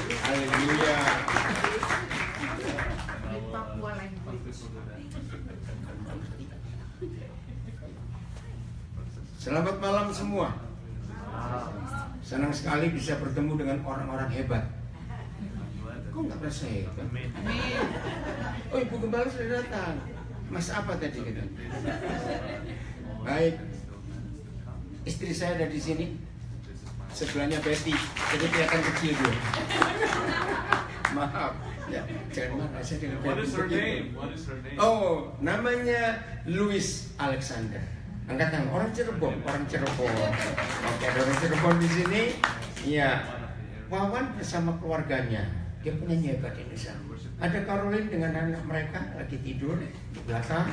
Haleluya. Selamat malam semua. Senang sekali bisa bertemu dengan orang-orang hebat. Kok nggak merasa hebat? Oh, Ibu Gembala sudah datang. Mas apa tadi kita? Baik. Istri saya ada di sini. Sebelahnya Betty. Jadi kelihatan kecil dia. Maaf. Ya, jangan marah saya dengan What Betty. is her name? What is her name? Oh, namanya Louis Alexander. Angkat tangan. Orang Cirebon. Oke, ada orang Cirebon di sini. Ya, Wawan bersama keluarganya. Dia penyanyi hebat di sana. Ada Caroline dengan anak mereka lagi tidur di belakang.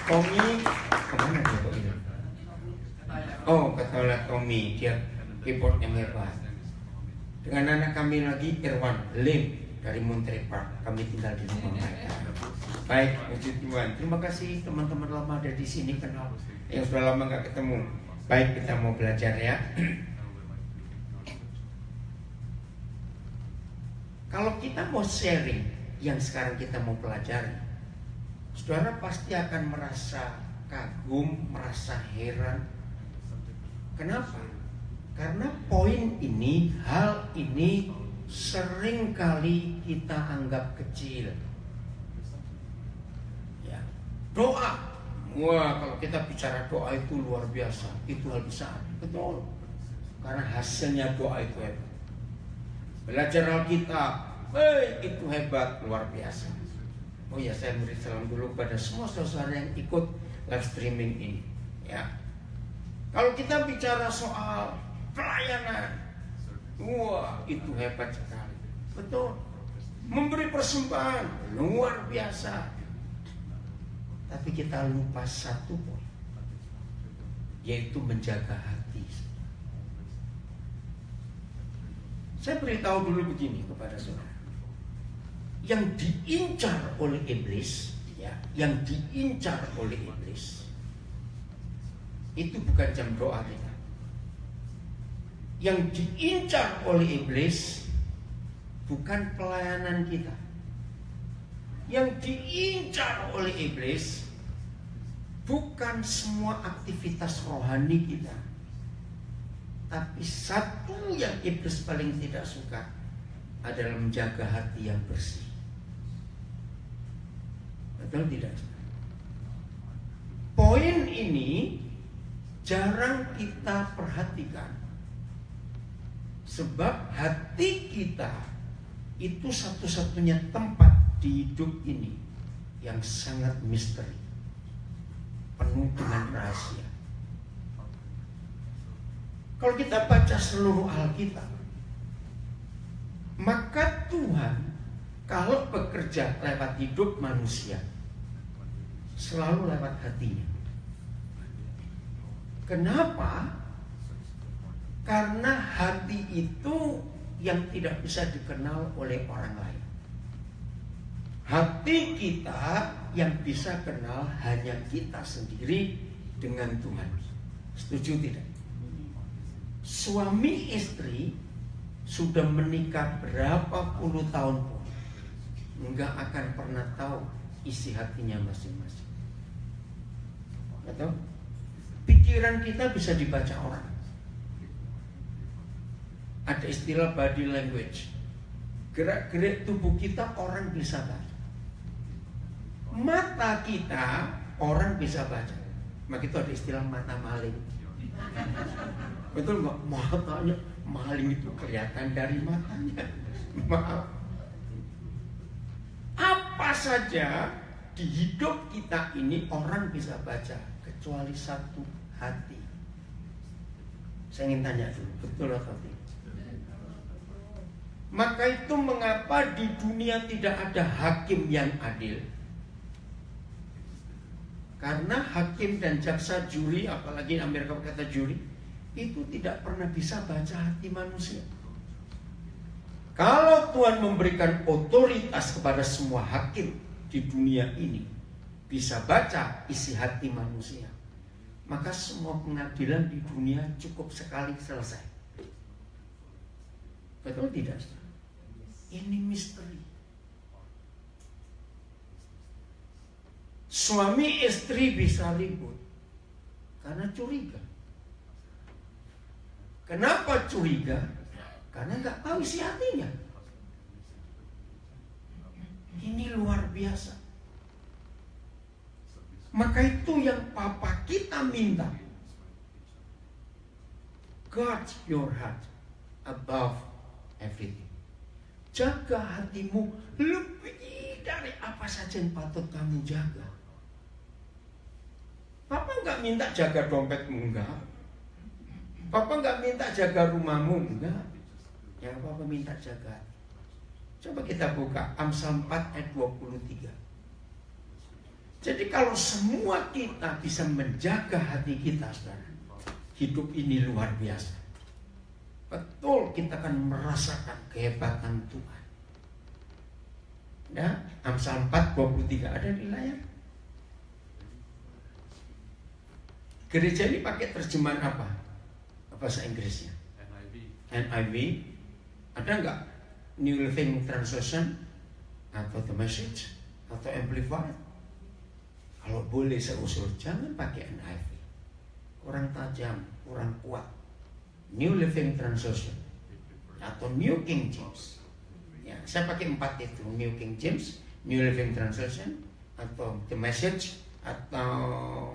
Tommy, kemana dia kok ini? Oh, kata Tommy, dia keyboard yang hebat. Dengan anak kami lagi Irwan Lim dari Monterey Park. Kami tinggal di rumah mereka. Baik, puji Tuhan. Terima kasih teman-teman lama ada di sini kenal. Yang sudah lama nggak ketemu. Baik, kita mau belajar ya. Kalau kita mau sharing yang sekarang kita mau pelajari, saudara pasti akan merasa kagum, merasa heran. Kenapa? Karena poin ini, hal ini sering kali kita anggap kecil. Ya. Doa, wah kalau kita bicara doa itu luar biasa, itu hal besar, betul. Karena hasilnya doa itu hebat. Belajar Alkitab, itu hebat, luar biasa. Oh ya, saya beri salam dulu pada semua saudara yang ikut live streaming ini. Ya, kalau kita bicara soal pelayanan, wah itu hebat sekali, betul. Memberi persembahan, luar biasa. Tapi kita lupa satu poin, yaitu menjaga hati. Saya beritahu dulu begini kepada saudara. Yang diincar oleh iblis, ya, yang diincar oleh iblis itu bukan jam doa kita. Yang diincar oleh iblis bukan pelayanan kita. Yang diincar oleh iblis bukan semua aktivitas rohani kita. Tapi satu yang iblis paling tidak suka adalah menjaga hati yang bersih. Betul tidak? Poin ini jarang kita perhatikan. Sebab hati kita itu satu-satunya tempat di hidup ini yang sangat misteri, penuh dengan rahasia. Kalau kita baca seluruh Alkitab, maka Tuhan kalau bekerja lewat hidup manusia, selalu lewat hatinya. Kenapa? Karena hati itu yang tidak bisa dikenal oleh orang lain. Hati kita yang bisa kenal hanya kita sendiri dengan Tuhan. Setuju tidak? Suami istri sudah menikah berapa puluh tahun pun nggak akan pernah tahu isi hatinya masing-masing. Atau pikiran kita bisa dibaca orang. Ada istilah body language. Gerak-gerik tubuh kita orang bisa baca. Mata kita orang bisa baca. Maka itu ada istilah mata maling. Betul nggak? Matanya maling itu kelihatan dari matanya. Maaf. Apa saja di hidup kita ini orang bisa baca kecuali satu, hati. Saya ingin tanya dulu, betul atau tidak? Maka itu mengapa di dunia tidak ada hakim yang adil? Karena hakim dan jaksa juri, apalagi di Amerika kata juri, itu tidak pernah bisa baca hati manusia. Kalau Tuhan memberikan otoritas kepada semua hakim di dunia ini, bisa baca isi hati manusia, maka semua pengadilan di dunia cukup sekali selesai. Betul tidak? Ini misteri. Suami istri bisa ribut karena curiga. Kenapa curiga? Karena nggak tahu isi hatinya. Ini luar biasa. Maka itu yang Papa kita minta. Guard your heart above everything. Jaga hatimu lebih dari apa saja yang patut kamu jaga. Papa nggak minta jaga dompetmu, enggak. Papa nggak minta jaga rumahmu, enggak. Yang Papa minta jaga. Coba kita buka Amsal 4 ayat 23. Jadi kalau semua kita bisa menjaga hati kita, saudara, hidup ini luar biasa. Betul, kita akan merasakan kehebatan Tuhan. Ya, Amsal 4:23 ada di layar. Gereja ini pakai terjemahan apa? Bahasa Inggrisnya? NIV. Ada nggak New Living Translation atau The Message atau Amplified? Kalau boleh saya usul, jangan pakai NIV. Kurang tajam, kurang kuat. New Living Translation atau New King James. Ya, saya pakai 4 itu, New King James, New Living Translation atau The Message atau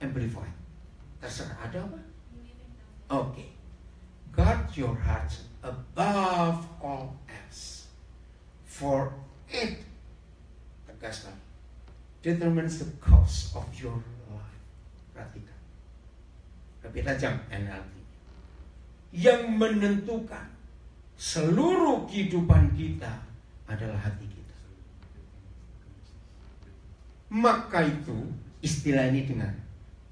Amplified. Terserah, ada apa? Oke. Guard your heart above all else, for it, tegaskan, determines the course of your life. Perhatikan, lebih tajam NLT. Yang menentukan seluruh kehidupan kita adalah hati kita. Maka itu istilah ini dengar,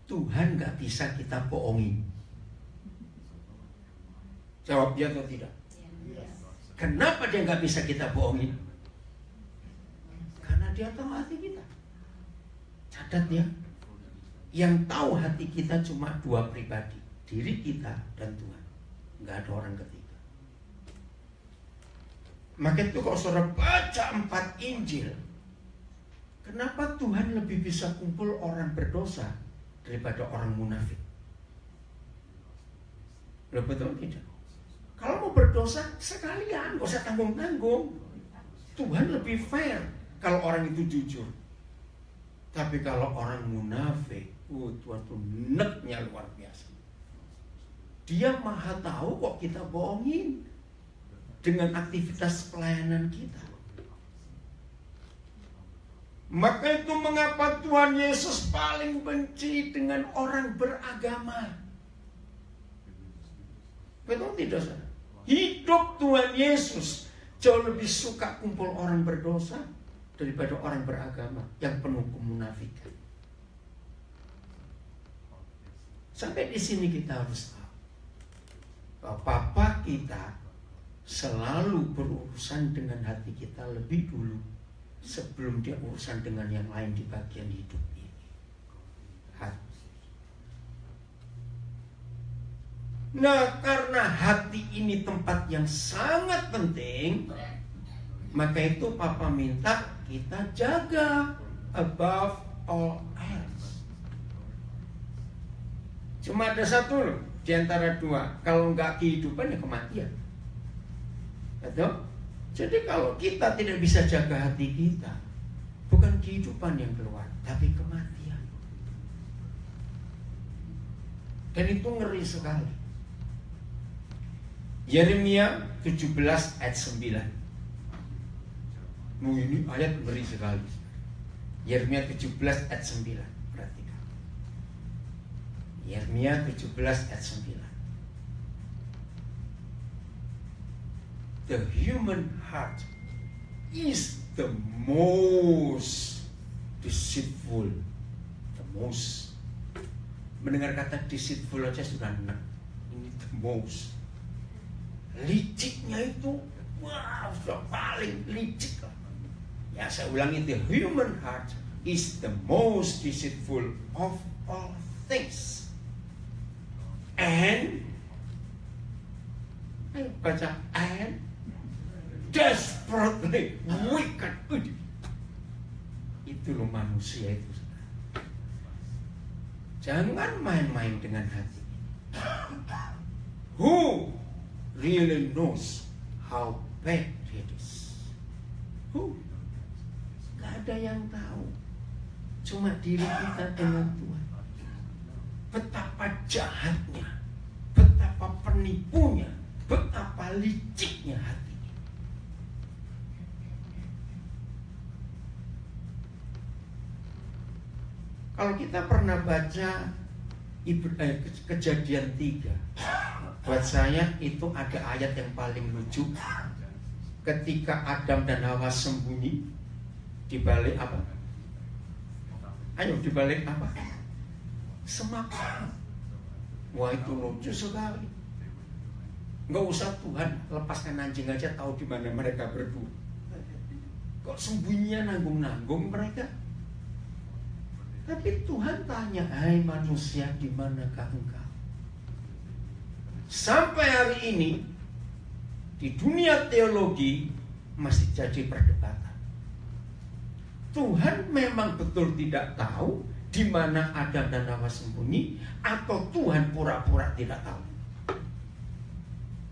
Tuhan gak bisa kita bohongin. Jawab ya atau tidak? Kenapa dia gak bisa kita bohongin? Karena dia tahu hati kita. Catat ya, yang tahu hati kita cuma 2 pribadi, diri kita dan Tuhan. Gak ada orang ketiga. Maka itu kalau saudara baca 4 Injil, kenapa Tuhan lebih bisa kumpul orang berdosa daripada orang munafik? Loh, betul tidak? Kalau mau berdosa sekalian, gak usah tanggung-tanggung. Tuhan lebih fair kalau orang itu jujur. Tapi kalau orang munafik, Tuhan tuh neknya luar biasa. Dia maha tahu kok kita bohongin dengan aktivitas pelayanan kita. Maka itu mengapa Tuhan Yesus paling benci dengan orang beragama. Betul tidak, saudara? Hidup Tuhan Yesus jauh lebih suka kumpul orang berdosa daripada orang beragama yang penuh kemunafikan. Sampai di sini kita harus tahu bahwa Bapa kita selalu berurusan dengan hati kita lebih dulu sebelum dia urusan dengan yang lain di bagian hidup ini. Hati. Nah, karena hati ini tempat yang sangat penting, maka itu Papa minta kita jaga above all else. Cuma ada satu loh di antara 2. Kalau nggak kehidupan ya kematian. Betul? Jadi kalau kita tidak bisa jaga hati kita, bukan kehidupan yang keluar, tapi kematian. Dan itu ngeri sekali. Yeremia 17 ayat 9. Ini ayat ngeri sekali. Yeremia 17 ayat 9. Perhatikan. Yeremia 17 ayat 9. The human heart is the most deceitful. The most. Mendengar kata deceitful aja sudah enak. Ini the most. Liciknya itu, wah, sudah paling licik lah. Ya, saya ulangi, the human heart is the most deceitful of all things. And, ayo baca, and desperately wicked. Itu loh manusia itu. Jangan main-main dengan hati. Who really knows how bad it is? Who? Gak ada yang tahu. Cuma diri kita dengan Tuhan. Betapa jahatnya, betapa penipunya, betapa liciknya hatinya. Kalau kita pernah baca Kejadian 3, buat saya itu ada ayat yang paling lucu. Ketika Adam dan Hawa sembunyi di balik apa? Ayo, di balik apa? Semak. Wah, itu lucu sekali. Nggak usah Tuhan lepaskan anjing aja tahu di mana mereka berdua. Kok sembunyinya nanggung-nanggung mereka? Tapi Tuhan tanya, hai manusia, di manakah engkau? Sampai hari ini di dunia teologi masih jadi perdebatan. Tuhan memang betul tidak tahu di mana Adam dan Hawa sembunyi, atau Tuhan pura-pura tidak tahu.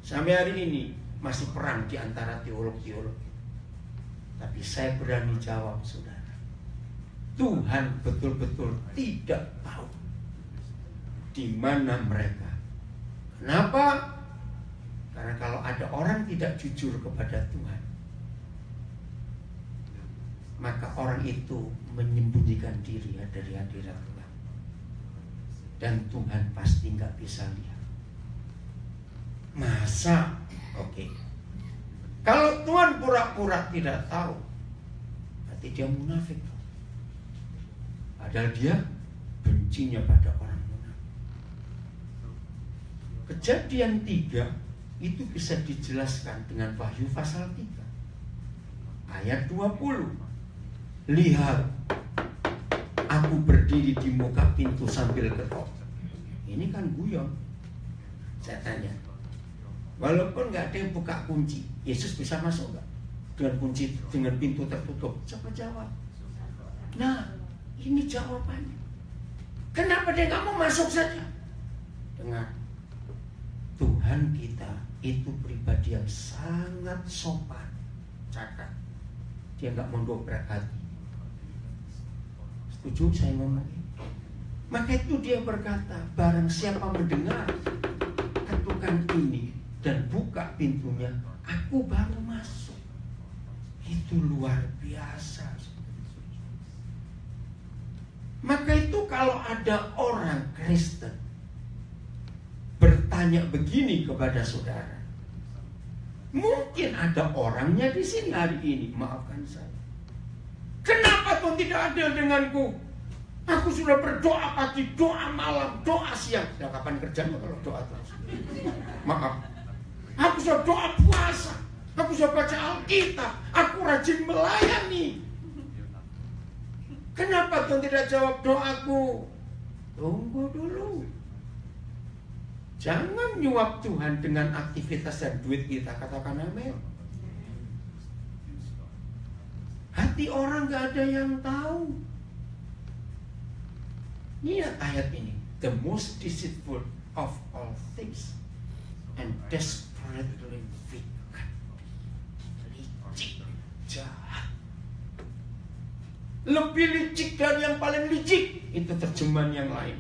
Sampai hari ini masih perang di antara teolog-teolog. Tapi saya berani jawab, saudara, Tuhan betul-betul tidak tahu di mana mereka. Kenapa? Karena kalau ada orang tidak jujur kepada Tuhan, maka orang itu menyembunyikan diri dari hadirat Tuhan. Dan Tuhan pasti nggak bisa lihat. Masa? Oke. Kalau Tuhan pura-pura tidak tahu, berarti dia munafik. Padahal dia bencinya pada orang munafik. Kejadian 3 itu bisa dijelaskan dengan Wahyu pasal 3 ayat 20. Lihat, aku berdiri di muka pintu sambil ketok. Ini kan guyon. Saya tanya, walaupun nggak ada yang buka kunci, Yesus bisa masuk nggak? Dengan kunci, dengan pintu tertutup? Coba jawab. Nah, ini jawabannya. Kenapa dia nggak mau masuk saja? Dengar, Tuhan kita itu pribadi yang sangat sopan, cakap. Dia nggak mendobrak hati. Setuju saya ngomong? Maka itu dia berkata, barang siapa mendengar ketukan ini dan buka pintunya, aku baru masuk. Itu luar biasa. Maka itu kalau ada orang Kristen bertanya begini kepada saudara, mungkin ada orangnya di sini hari ini, maafkan saya. Kenapa Tuhan tidak adil denganku? Aku sudah berdoa pagi, doa malam, doa siang. Ya kapan kerjanya kalau doa terus? Maaf. Aku sudah doa puasa, aku sudah baca Alkitab, aku rajin melayani. Kenapa Tuhan tidak jawab doaku? Tunggu dulu. Jangan nyuap Tuhan dengan aktivitas dan duit kita. Katakan amin. Hati orang gak ada yang tahu. Lihat ayat ini. The most deceitful of all things and desperately wicked. Licik, jahat. Lebih licik dari yang paling licik. Itu terjemahan yang lain.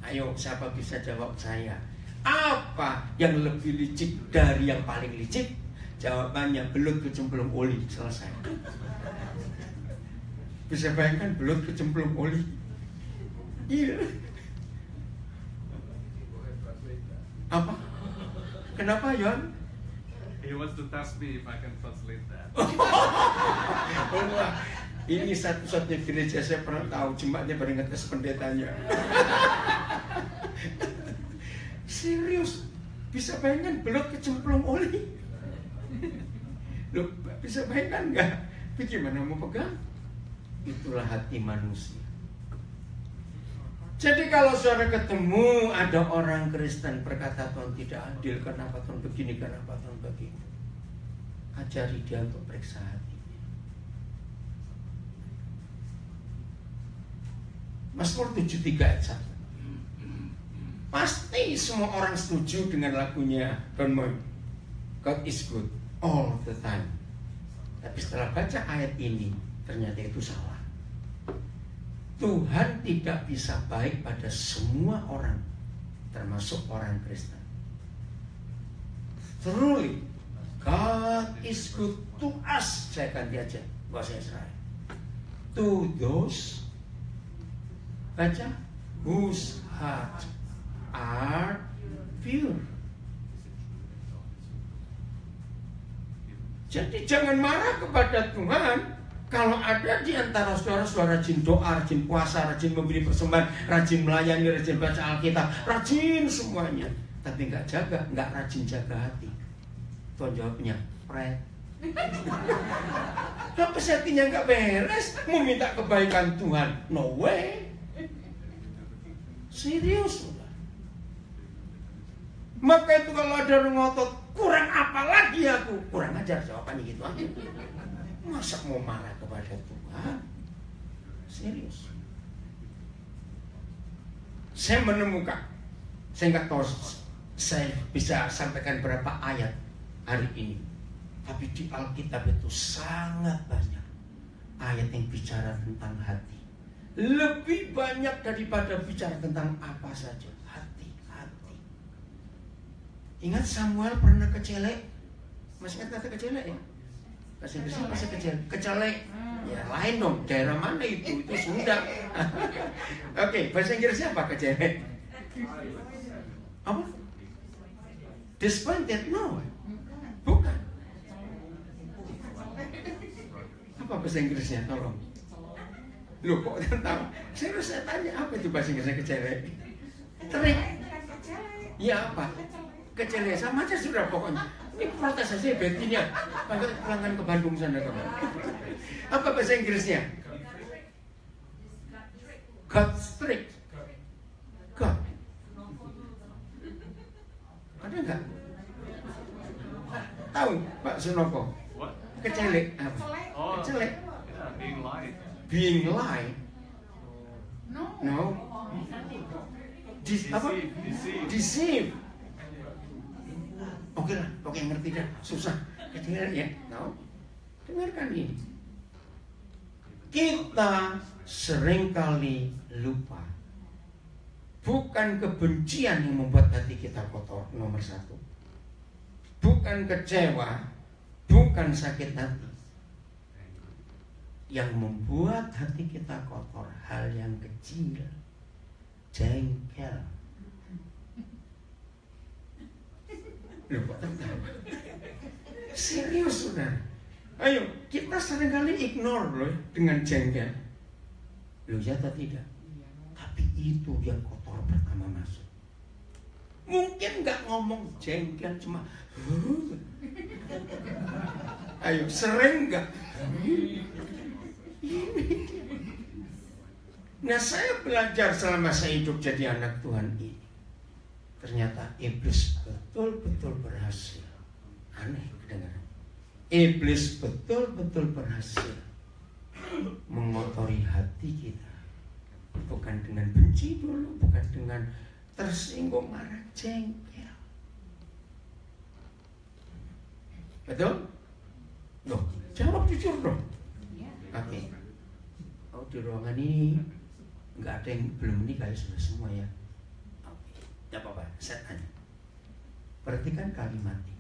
Ayo, siapa bisa jawab saya? Apa yang lebih licik dari yang paling licik? Jawabannya belut kecemplung oli. Selesai. Bisa bayangkan belut kecemplung oli? Iya. Apa? Kenapa, Yon? He wants to test me if I can translate that. Ini satu-satunya gereja saya pernah tahu jemaatnya beringetes pendetanya. Serius, bisa bayangkan belut kecemplung oli? Loh, bisa bayangkan nggak? Bagaimana mau pegang? Itulah hati manusia. Jadi kalau saudara ketemu ada orang Kristen berkata Tuhan tidak adil, kenapa Tuhan begini, kenapa Tuhan begitu? ajari dia untuk periksa hatinya. Mazmur 73 ayat 1. Pasti semua orang setuju dengan lagunya Don Moen, God is good all the time. Tapi setelah baca ayat ini, ternyata itu salah. Tuhan tidak bisa baik pada semua orang, termasuk orang Kristen. Truly, God is good to us. Saya ganti aja bahasa Israel. To those, baca, whose heart are pure. Jadi jangan marah kepada Tuhan kalau ada di antara saudara-saudara rajin doa, rajin puasa, rajin memberi persembahan, rajin melayani, rajin baca Alkitab, rajin semuanya, tapi nggak rajin jaga hati. Tuhan jawabnya, pret. Apa hatinya nggak beres, mau minta kebaikan Tuhan? No way. Serius. Maka itu kalau ada orang ngotot, kurang apa lagi aku? Kurang ajar jawabannya gitu aja. Masa mau marah kepada Tuhan? Serius. Saya menemukan, saya nggak tahu saya bisa sampaikan berapa ayat hari ini, tapi di Alkitab itu sangat banyak ayat yang bicara tentang hati. Lebih banyak daripada bicara tentang apa saja. Ingat Samuel pernah kecelek? Masih ingat kata kecelek ya? Bahasa Inggrisnya masih kecelek. Ya lain dong, daerah mana itu? Itu Sunda. Oke, bahasa Inggrisnya apa kecelek? Apa? Disappointed? No, bukan. Apa bahasa Inggrisnya? Tolong. Loh kok tahu? Saya tanya apa itu bahasa Inggrisnya kecelek? Terik. Ya apa? Kecelek sama aja sudah pokoknya. Ini protes aja betinya. Panggil pulangkan ke Bandung sana kamu. Apa bahasa Inggrisnya? God strict. God. Ada nggak? Tahu Pak Sunoko? Kecelek apa? Kecelek. Being light. Being light. No. Apa? Deceive. Oke lah, oke ngerti dah. Susah. Kecelek ya. No. Dengarkan ini. Kita seringkali lupa. Bukan kebencian yang membuat hati kita kotor, nomor satu. Bukan kecewa, bukan sakit hati. Yang membuat hati kita kotor, hal yang kecil, jengkel. Loh, kok tertawa? Serius saudara. Ayo, kita seringkali ignore loh dengan jengkel. Loh ya atau tidak? Tapi itu yang kotor pertama masuk. Mungkin nggak ngomong jengkel cuma ayo, sering nggak? Nah, saya belajar selama saya hidup jadi anak Tuhan ini. Ternyata iblis betul-betul berhasil. Aneh kedengaran. Iblis betul-betul berhasil mengotori hati kita. Bukan dengan benci dulu, bukan dengan tersinggung, marah, jengkel. Betul? Loh, jawab jujur dong. Oke. Oh, di ruangan ini nggak ada yang belum menikah, sudah semua ya. Tidak apa-apa, saya tanya. Perhatikan kalimat ini.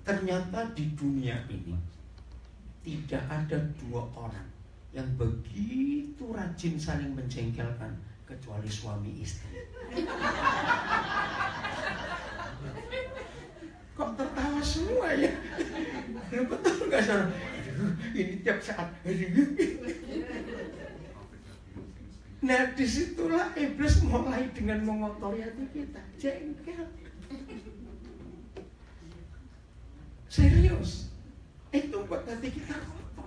Ternyata di dunia ini tidak ada dua orang yang begitu rajin saling menjengkelkan kecuali suami istri. Kok tertawa semua ya? Betul nggak saudara? Ini tiap saat. Nah, disitulah iblis mulai dengan mengotori hati kita, jengkel. Serius, itu buat hati kita kotor.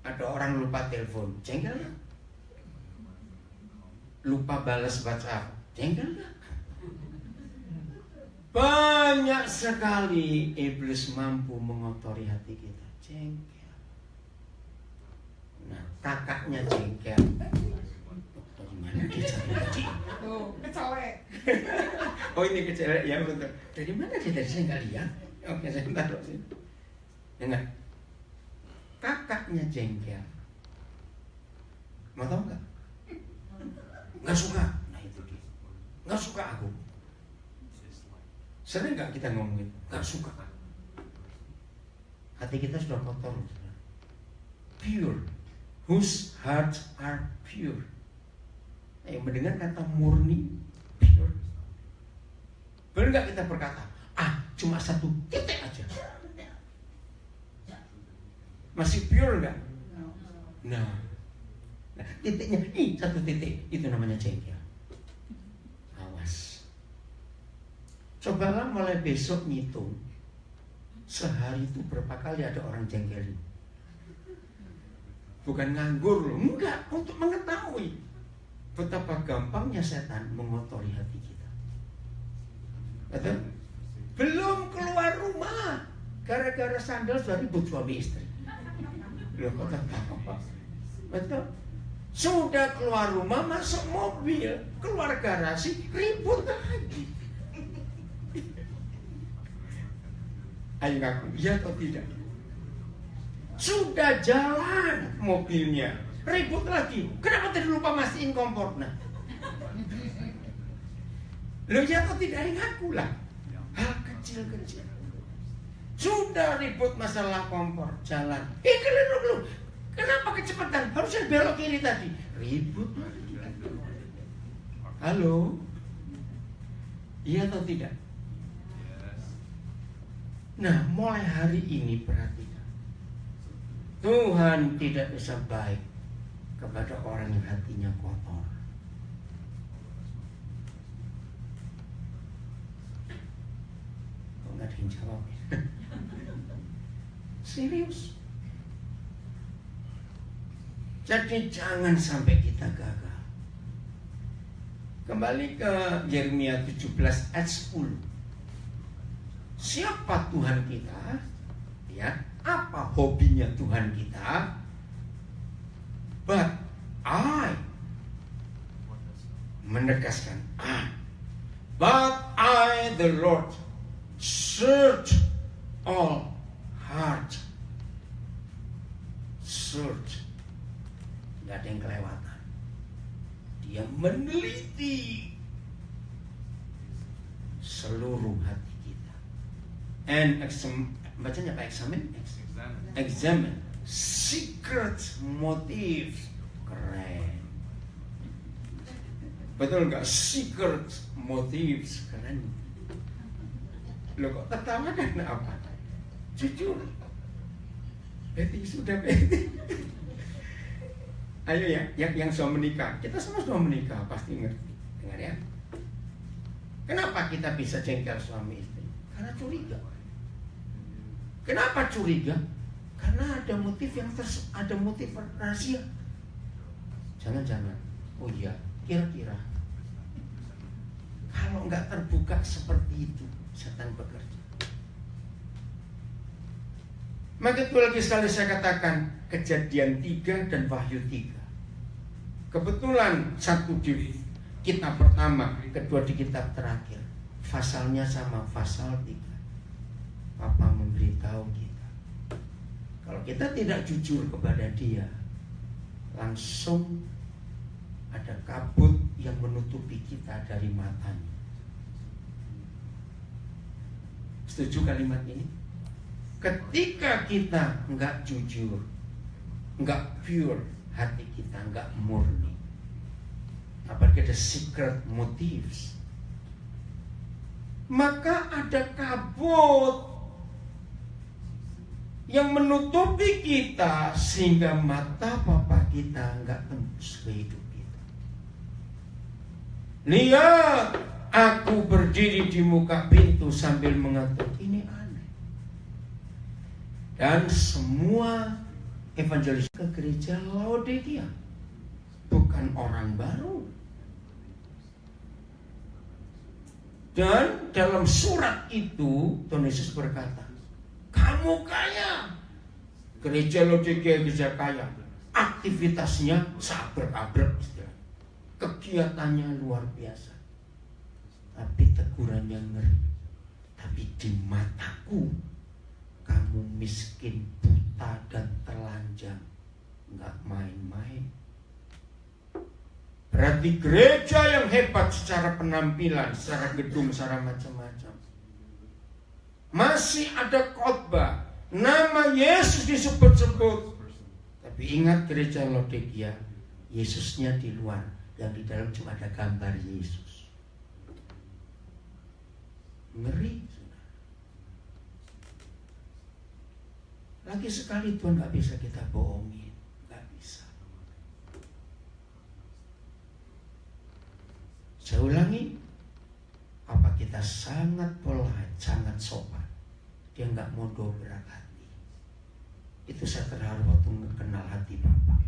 Ada orang lupa telepon, jengkel gak? Lupa balas WhatsApp, jengkel gak? banyak sekali iblis mampu mengotori hati kita. Jengkel. Nah, kakaknya jengkel. Dari mana dia cari tadi? Tuh, kecolek. Oh, ini kecelek ya, betul. Dari mana dia tadi? Saya nggak lihat. Oke, saya taruh sini. Dengar. Kakaknya jengkel. Mau tahu nggak? Nggak suka. Nah, itu dia. Nggak suka aku. Sering nggak kita ngomongin? Nggak suka. Hati kita sudah kotor. Pure. Whose hearts are pure. Yang mendengar kata murni, pure. Benar nggak kita berkata, cuma satu titik aja. Masih pure nggak? Nah, titiknya, satu titik, itu namanya jengkel. Awas. Cobalah mulai besok ngitung, sehari itu berapa kali ada orang jengkelin. Bukan nganggur loh, enggak, untuk mengetahui betapa gampangnya setan mengotori hati kita. Betul? Belum keluar rumah, gara-gara sandal sudah ribut suami istri. Loh, kok apa? Betul? Sudah keluar rumah, masuk mobil, keluar garasi, ribut lagi. Ayo ngaku, iya atau tidak? Sudah jalan mobilnya, ribut lagi. Kenapa tadi lupa mastiin kompor? Nah, lo iya atau tidak? Ayo ngaku lah. Hal kecil-kecil. Sudah ribut masalah kompor, jalan. Keliru lu. Kenapa kecepatan? Harusnya belok kiri tadi. Ribut lagi. Halo? Iya atau tidak? Nah, mulai hari ini perhatikan. Tuhan tidak bisa baik kepada orang yang hatinya kotor. Kok nggak ada yang jawab? Serius. Jadi jangan sampai kita gagal. Kembali ke Yeremia 17 ayat 10. Siapa Tuhan kita? Ya, apa hobinya Tuhan kita? But I, menegaskan but I the Lord search all heart. Search. Tidak ada yang kelewatan. Dia meneliti seluruh hati kita. And bacanya apa? Examine. Secret motive. Keren. Betul nggak? Secret motives. Keren. Lo kok ketawa karena apa? Jujur. Betty sudah Betty. Ayo ya, yang sudah menikah. Kita semua sudah menikah, pasti ngerti. Dengar ya. Kenapa kita bisa jengkel suami istri? Karena curiga. Kenapa curiga? Karena ada motif ada motif rahasia. Jangan-jangan. Oh iya, kira-kira. Kalau nggak terbuka seperti itu, setan bekerja. Maka itu lagi sekali saya katakan Kejadian 3 dan Wahyu 3. Kebetulan satu di kitab pertama, kedua di kitab terakhir. Pasalnya sama, pasal 3. Papa memberitahu kita, kalau kita tidak jujur kepada dia, langsung ada kabut yang menutupi kita dari matanya. Setuju kalimat ini? Ketika kita nggak jujur, nggak pure, hati kita nggak murni, apalagi ada secret motives, maka ada kabut yang menutupi kita sehingga mata Papa kita nggak tembus ke hidup kita. Lihat, aku berdiri di muka pintu sambil mengetuk. Ini aneh. Dan semua evangelis ke gereja Laodikia, bukan orang baru. Dan dalam surat itu Tuhan Yesus berkata, kamu kaya. Gereja Laodikia gereja kaya. Aktivitasnya sabrek-abrek, kegiatannya luar biasa. Tapi tegurannya ngeri. Tapi di mataku kamu miskin, buta, dan telanjang. Nggak main-main. Berarti gereja yang hebat secara penampilan, secara gedung, secara macam-macam. Masih ada khotbah, nama Yesus disebut-sebut. Tapi ingat gereja Laodikia, Yesusnya di luar, yang di dalam cuma ada gambar Yesus. Ngeri. Lagi sekali Tuhan gak bisa kita bohongin. Gak bisa. Saya ulangi, apa kita sangat polite, sangat sopan. Dia gak mau dobrak hati. Itu saya terharu waktu kenal hati Bapak.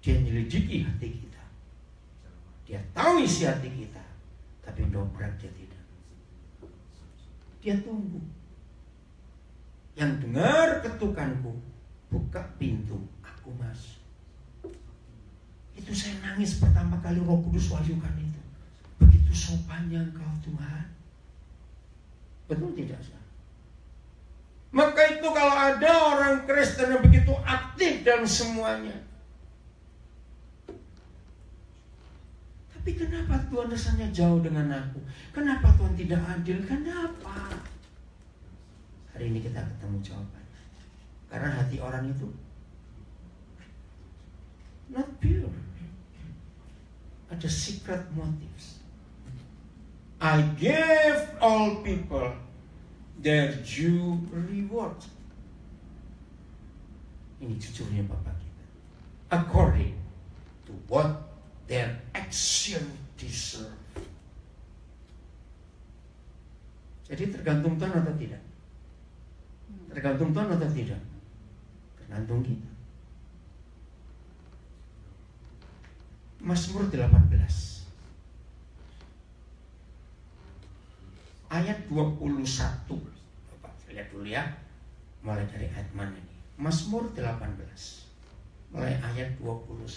Dia nyelidiki hati kita. Dia tahu isi hati kita. Tapi dobrak dia tidak. Dia tunggu. Yang dengar ketukanku, buka pintu, aku masuk. Itu saya nangis pertama kali Roh Kudus wahyukan itu. Begitu sopannya Engkau Tuhan. Betul tidak sah? Maka itu kalau ada orang Kristen yang begitu aktif dalam semuanya. Tapi kenapa Tuhan rasanya jauh dengan aku? Kenapa Tuhan tidak adil? Kenapa? Hari ini kita ketemu jawabannya. Karena hati orang itu not pure. Ada secret motives. I give all people their due reward. Ini jujurnya Bapak kita. According to what their action deserve. Jadi tergantung Tuhan atau tidak? Tergantung Tuhan atau tidak? Tergantung kita. Mazmur 18 ayat 21. Bapak lihat dulu ya. Mulai dari ayat mana ini? Mazmur 18 mulai ayat 21.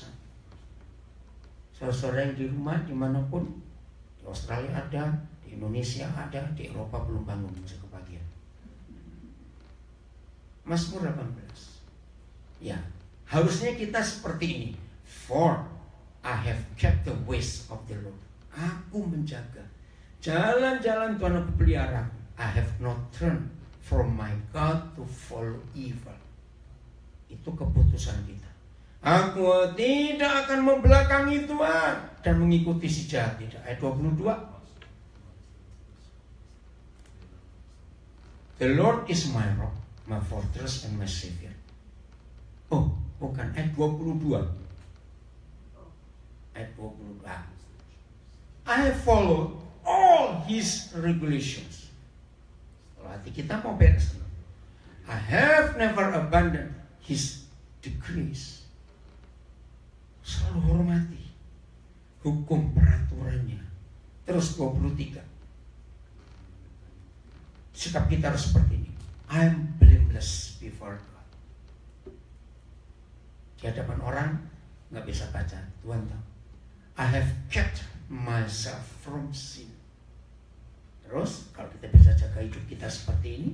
Saudara yang di rumah dimanapun, di Australia ada, di Indonesia ada, di Eropa belum bangun, masih kebagian. Mazmur 18. Ya, harusnya kita seperti ini. For I have kept the ways of the Lord. Aku menjaga jalan-jalan Tuhan, aku pelihara. I have not turned from my God to follow evil. Itu keputusan kita. Aku tidak akan membelakangi Tuhan dan mengikuti si jahat. Tidak. Ayat 22. The Lord is my rock, my fortress and my savior. Oh, bukan. Ayat 22. Ayat 22. I have followed all his regulations. Kalau hati kita mau beres. I have never abandoned his decrees. Selalu hormati hukum peraturannya. Terus 23. Sikap kita harus seperti ini. I am blameless before God. Di hadapan orang nggak bisa baca. Tuhan tahu. I have kept myself from sin. Terus kalau kita bisa jaga hidup kita seperti ini,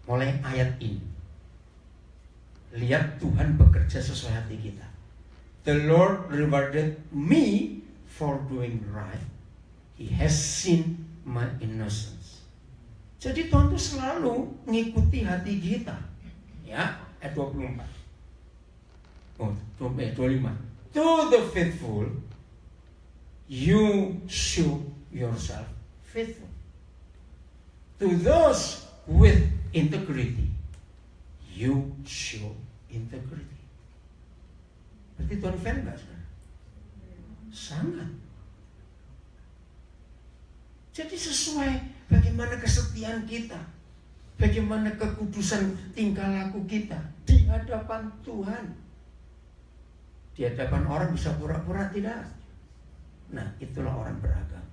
mulai ayat ini, lihat Tuhan bekerja sesuai hati kita. The Lord rewarded me for doing right. He has seen my innocence. Jadi Tuhan itu selalu mengikuti hati kita. Ya, ayat 24. Oh, 25. To the faithful, you show yourself faithful. To those with integrity, you show integrity. Berarti Tuhan fair nggak saudara? Sangat. Jadi sesuai bagaimana kesetiaan kita, bagaimana kekudusan tingkah laku kita di hadapan Tuhan. Di hadapan orang bisa pura-pura tidak. Nah, itulah orang beragama.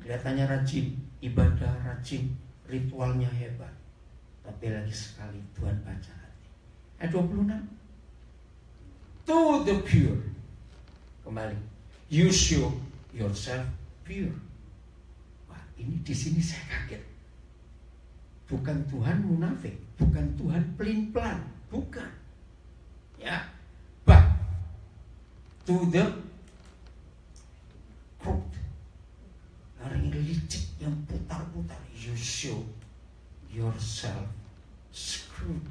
Kelihatannya rajin ibadah, rajin ritualnya hebat, tapi lagi sekali Tuhan baca hati. Ayat 26. To the pure. Kembali. You show yourself pure. Wah, ini di sini saya kaget. Bukan Tuhan munafik, bukan Tuhan pelin-pelan, bukan. Ya, but to the crooked. Orang yang licik, yang putar-putar. You show yourself screwed.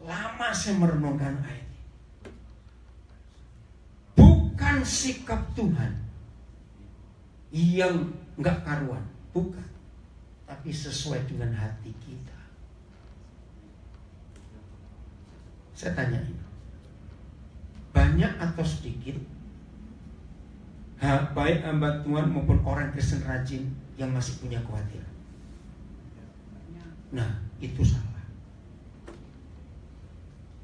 Lama saya merenungkan ayat ini. Bukan sikap Tuhan yang enggak karuan, bukan. Tapi sesuai dengan hati kita. Saya tanya ini, banyak atau sedikit baik hamba Tuhan maupun orang Kristen rajin yang masih punya kekhawatiran? Nah, itu salah.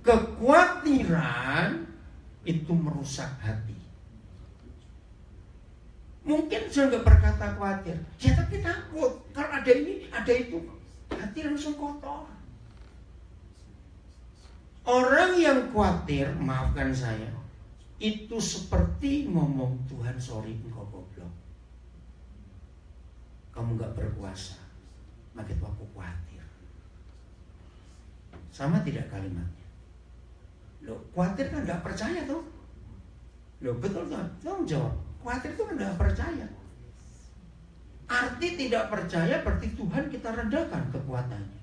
Kekhawatiran itu merusak hati. Mungkin saya nggak berkata khawatir, ya tapi takut. Kalau ada ini, ada itu, hati langsung kotor. Orang yang khawatir, maafkan saya, itu seperti ngomong, Tuhan sorry engkau goblok, kamu gak berkuasa, maka itu aku khawatir. Sama tidak kalimatnya? Loh, khawatir kan gak percaya tuh. Loh, betul kan? Tolong jawab. Khawatir itu kan gak percaya. Arti tidak percaya berarti Tuhan kita rendahkan kekuatannya.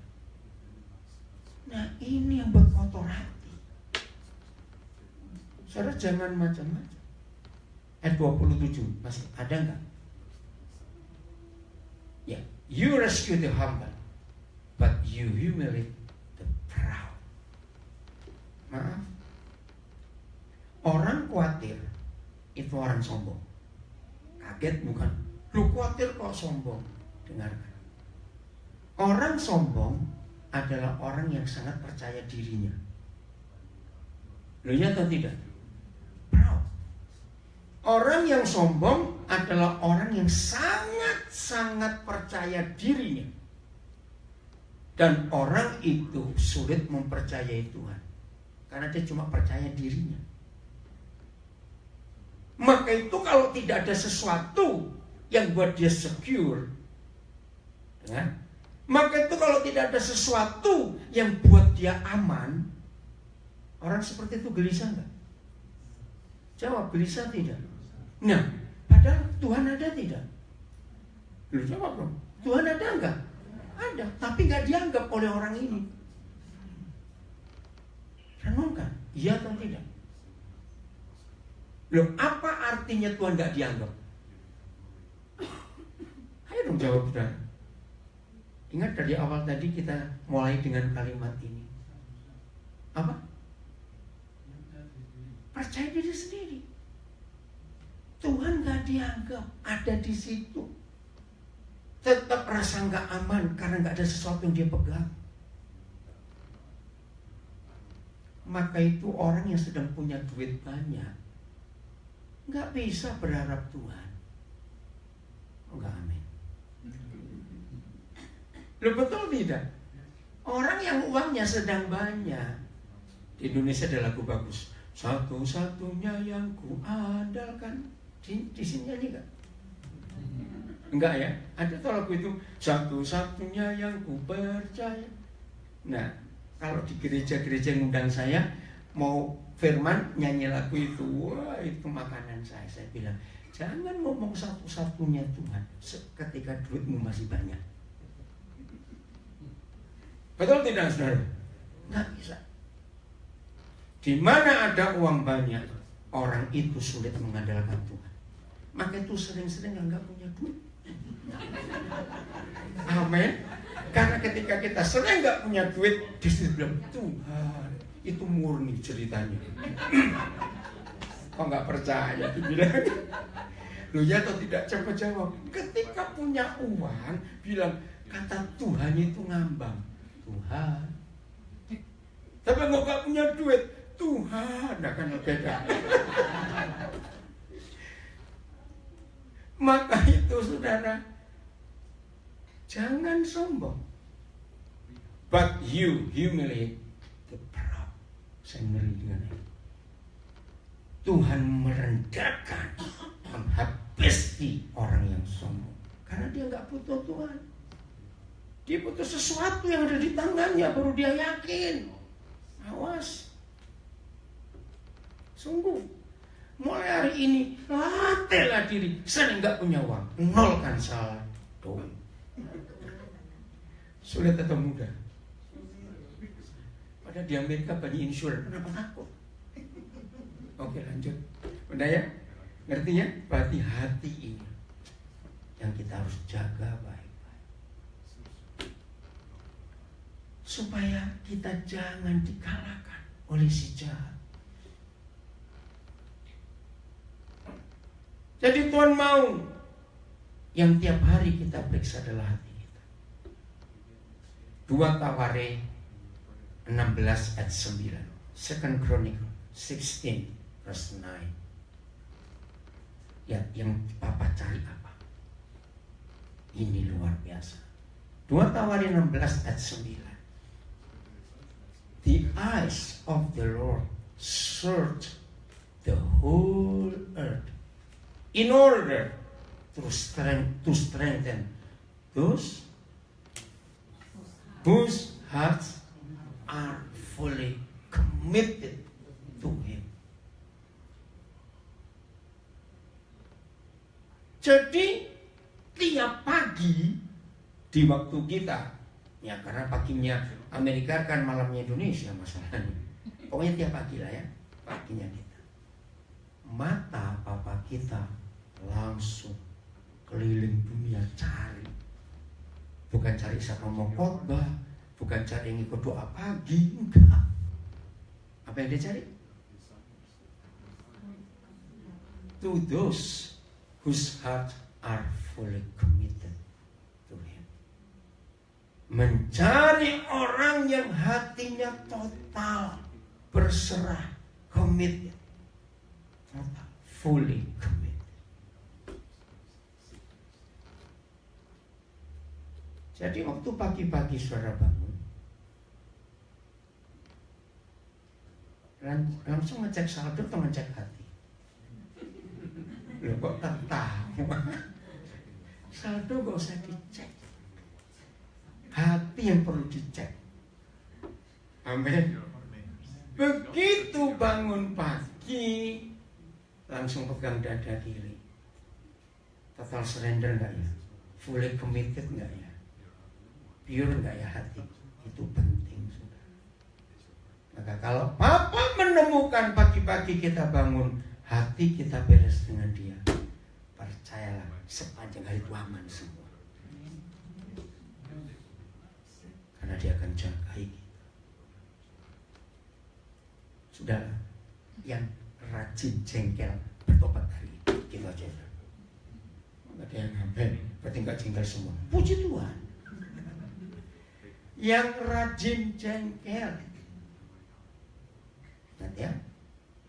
Nah, ini yang buat kotor hati. Saudara jangan macam-macam. Ayat 27 masih ada enggak? Ya, you rescue the humble, but you humiliate the proud. Maaf. Orang khawatir itu orang sombong. Kaget bukan? Lu khawatir kok sombong? Dengarkan. Orang sombong adalah orang yang sangat percaya dirinya. Lu ya atau tidak? Proud. Orang yang sombong adalah orang yang sangat-sangat percaya dirinya. Dan orang itu sulit mempercayai Tuhan, karena dia cuma percaya dirinya. Maka itu kalau tidak ada sesuatu yang buat dia secure, ya, maka itu kalau tidak ada sesuatu yang buat dia aman, orang seperti itu gelisah enggak? Jawab, gelisah tidak? Nah, padahal Tuhan ada tidak? Lu jawab dong. Tuhan ada enggak? Ada, tapi enggak dianggap oleh orang ini. Renungkan, iya atau tidak? Loh, apa artinya Tuhan enggak dianggap? Ayo dong jawab, saudara. Ingat dari awal tadi kita mulai dengan kalimat ini. Apa? Percaya diri sendiri. Tuhan gak dianggap ada di situ. Tetap rasa gak aman karena gak ada sesuatu yang dia pegang. Maka itu orang yang sedang punya duit banyak gak bisa berharap Tuhan. Oh, gak amin. Loh, betul tidak? Orang yang uangnya sedang banyak. Di Indonesia ada lagu bagus, satu-satunya yang ku andalkan. Di sini nyanyi gak? Enggak ya? Ada tuh lagu itu, satu-satunya yang ku percaya. Nah, kalau di gereja-gereja yang undang saya, mau firman nyanyi lagu itu, wah itu makanan saya. Saya bilang, jangan ngomong satu-satunya Tuhan ketika duitmu masih banyak. Betul tidak, saudara? Nggak bisa. Di mana ada uang banyak, orang itu sulit mengandalkan Tuhan. Maka itu sering-sering nggak punya duit. Amin. Karena ketika kita sering nggak punya duit, di situ bilang, Tuhan, itu murni ceritanya. Kok nggak percaya? Dibilang, lu ya atau tidak? Coba jawab. Ketika punya uang, bilang kata Tuhan itu ngambang. Tuhan. Tapi nggak punya duit, Tuhan akan berbeda. Maka itu saudara, jangan sombong. But you humiliate the proud. Saya ngeri dengan ini. Tuhan merendahkan, menghabisi orang yang sombong. Karena dia nggak butuh Tuhan. Dia butuh sesuatu yang ada di tangannya, baru dia yakin. Awas. Sungguh. Mulai hari ini, latihlah diri. Saya nggak punya uang, nolkan saldo. Sulit atau mudah? Padahal di Amerika banyak insurans, kenapa takut? Oke, lanjut. Udah ya? Ngerti ya? Berarti hati ini yang kita harus jaga baik-baik, supaya kita jangan dikalahkan oleh si jahat. Jadi Tuhan mau yang tiap hari kita periksa adalah hati kita. 2 Taware 16 ayat 9. Second Chronicle 16 verse 9. Ya, yang Papa cari apa? Ini luar biasa. 2 Taware 16 ayat 9. The eyes of the Lord search the whole earth in order to strengthen those whose hearts are fully committed to Him. Jadi tiap pagi di waktu kita, ya karena paginya Amerika kan malamnya Indonesia masalahnya. Pokoknya tiap pagi lah ya, paginya kita. Mata papa kita langsung keliling dunia cari. Bukan cari siapa mau khotbah, bukan cari yang ikut doa pagi, enggak. Apa yang dia cari? To those whose hearts are fully committed to Him. Mencari orang yang hatinya total berserah, committed, total, fully committed. Jadi waktu pagi-pagi saudara bangun, langsung ngecek saldo atau ngecek hati? Loh kok tertawa? Saldo gak usah dicek, hati yang perlu dicek. Amin. Begitu bangun pagi, langsung pegang dada kiri. Total surrender gak ya? Fully committed gak ya? Pure enggak ya hati? Itu penting sudah. Maka kalau Papa menemukan pagi-pagi kita bangun, hati kita beres dengan Dia, percayalah sepanjang hari itu aman semua. Karena Dia akan jagai kita. Sudah, yang rajin jengkel bertobat hari ini, gitu aja. Nggak ada yang ngapain, berarti nggak jengkel semua. Puji Tuhan. Yang rajin jengkel, nanti ya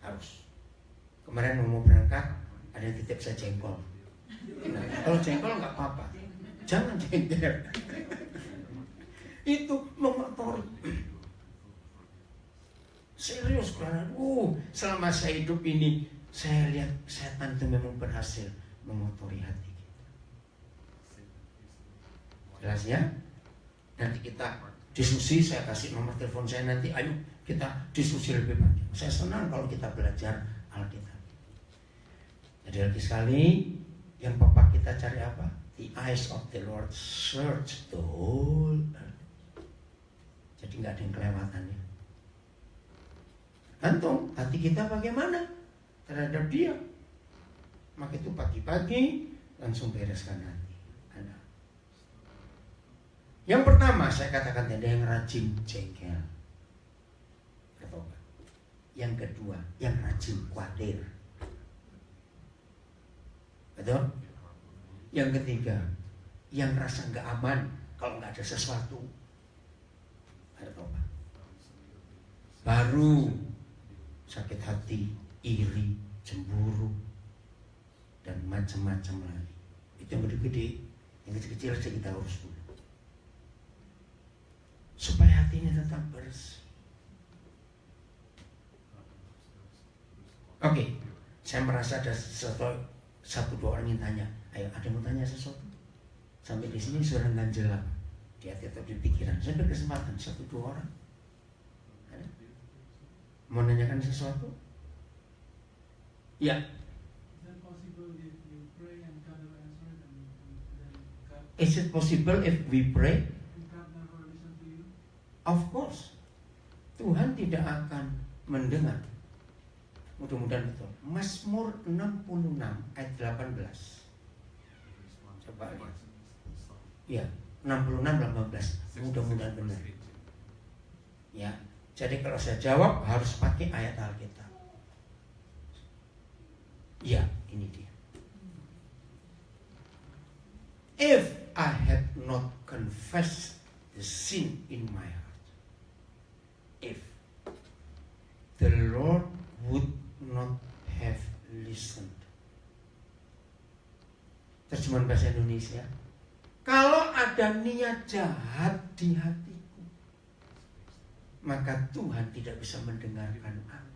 harus. Kemarin mau berangkat, ada yang titip saya jengkol. Nah, kalau jengkol nggak apa-apa, jangan jengkel. Itu mengotori. Serius karena, selama saya hidup ini, saya lihat setan itu memang berhasil mengotori hati kita. Jelas ya? Nanti kita diskusi, saya kasih nomor telepon saya nanti, ayo kita diskusi lebih banyak. Saya senang kalau kita belajar Alkitab. Jadi lagi sekali, yang Papa kita cari apa? The eyes of the Lord search the whole earth. Jadi nggak ada yang kelewatannya. Gantung hati kita bagaimana terhadap Dia. Maka itu pagi-pagi langsung bereskan hati. Yang pertama saya katakan tadi, yang rajin jengkel, bertobat. Yang kedua, yang rajin khawatir. Betul? Yang ketiga, yang rasa nggak aman kalau nggak ada sesuatu, bertobat. Baru sakit hati, iri, cemburu, dan macam-macam lagi. Yang gede-gede, yang kecil-kecil saja kita urus dulu. Supaya hati ini tetap bersih. Oke, saya merasa ada satu dua orang yang tanya. Ayo, ada yang mau tanya sesuatu? Sampai di sini suara ganjelan di hati atau di pikiran. Saya berkesempatan satu dua orang. Ada? Mau nanyakan sesuatu? Ya. Is it possible if we pray? Of course. Tuhan tidak akan mendengar. Mudah-mudahan betul. Mazmur 66 ayat 18. Coba lihat. Ya, 66 18. Mudah-mudahan benar. Ya. Jadi kalau saya jawab harus pakai ayat Alkitab. Ya, ini dia. If I had not confessed the sin in my heart, if the Lord would not have listened. Terjemahan bahasa Indonesia. Kalau ada niat jahat di hatiku, maka Tuhan tidak bisa mendengarkan aku.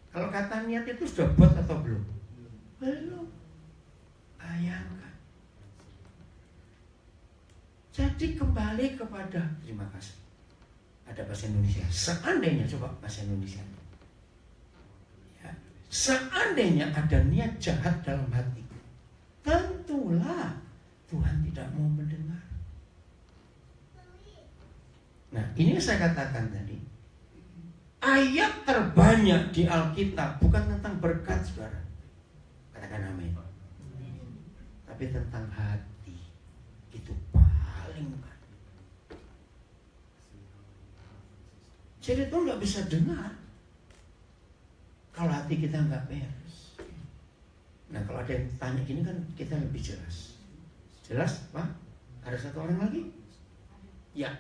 Kalau kata niat itu sudah buat atau belum? Belum. Bayangkan. Jadi kembali kepada, terima kasih. Ada bahasa Indonesia. Seandainya, coba bahasa Indonesia. Ya. Seandainya ada niat jahat dalam hatiku, tentulah Tuhan tidak mau mendengar. Nah, ini yang saya katakan tadi. Ayat terbanyak di Alkitab bukan tentang berkat, saudara. Katakan amin. Tapi tentang hati. Itu paling banyak. Jadi itu nggak bisa dengar kalau hati kita nggak beres. Nah, kalau ada yang tanya gini kan kita lebih jelas. Jelas, Pak? Ada satu orang lagi? Ya.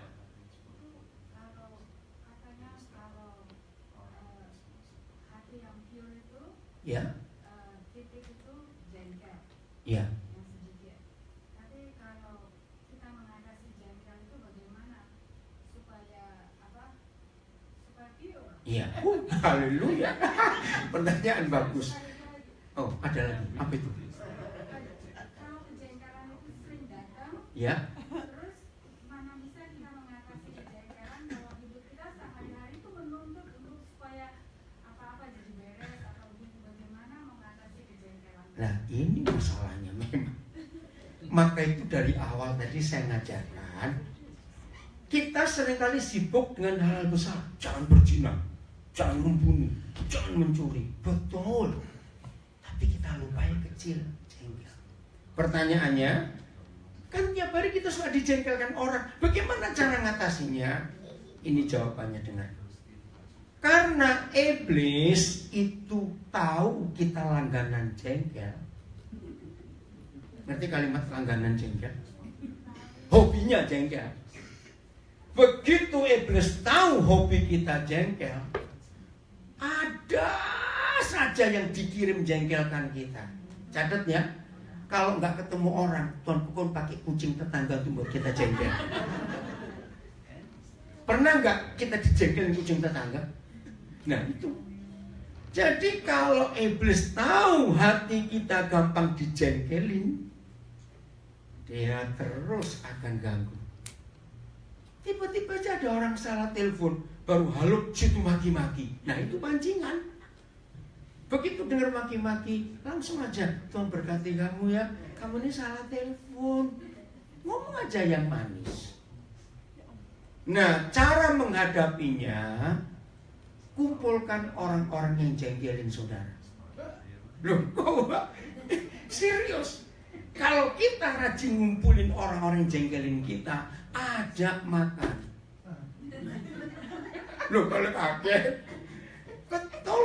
Ya. Titik itu jengkel. Ya. Yang sedikit. Tapi kalau kita mengatasi jengkel itu bagaimana supaya apa? Supaya pure. Iya. Haleluya. Pertanyaan bagus. Oh, ada lagi. Apa itu? Kalau kejengkelan itu sering datang. Ya. Terus mana bisa kita mengatasi kejengkelan kalau hidup kita sehari-hari itu menuntut untuk supaya apa-apa jadi beres atau bagaimana mengatasi kejengkelan. Nah, ini masalahnya memang. Maka itu dari awal tadi saya ngajarkan, kita seringkali sibuk dengan hal-hal besar. Jangan berzina, jangan membunuh, jangan mencuri. Betul. Tapi kita lupa yang kecil, jengkel. Pertanyaannya, kan tiap hari kita suka dijengkelkan orang. Bagaimana cara ngatasinya? Ini jawabannya, dengar. Karena iblis itu tahu kita langganan jengkel. Ngerti kalimat langganan jengkel? Hobinya jengkel. Begitu iblis tahu hobi kita jengkel, ada saja yang dikirim jengkelkan kita. Catat ya, kalau nggak ketemu orang, Tuhan pukul pakai kucing tetangga tuh buat kita jengkel. Pernah nggak kita dijengkelin kucing tetangga? Nah itu. Jadi kalau iblis tahu hati kita gampang dijengkelin, dia terus akan ganggu. Tiba-tiba aja ada orang salah telepon, baru halo situ maki-maki. Nah itu pancingan. Begitu dengar maki-maki, langsung aja, Tuhan berkati kamu ya, kamu ini salah telepon. Ngomong aja yang manis. Nah, cara menghadapinya, kumpulkan orang-orang yang jengkelin saudara. Loh, kok serius? Kalau kita rajin ngumpulin orang-orang yang jengkelin kita, ajak makan. Loh, kalau kaget, betul.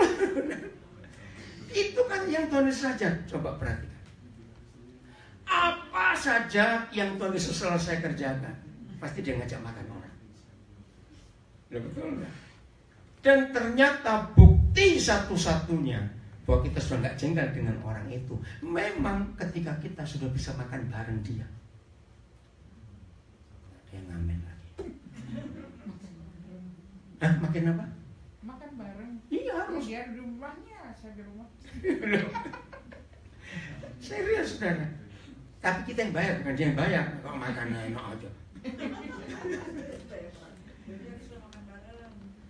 Itu kan yang Tuhan Yesus saja. Coba perhatikan. Apa saja yang Tuhan Yesus selesai kerjakan, pasti dia ngajak makan orang. Loh, betul enggak? Dan ternyata bukti satu-satunya bahwa kita sudah nggak jengkel dengan orang itu. Memang ketika kita sudah bisa makan bareng dia. Dia ngamen lagi. Hah, makin apa? Makan bareng. Iya harus. Dia di rumahnya, saya di rumah. Serius saudara. Tapi kita yang bayar, bukan dia yang bayar. Kok makannya enak aja.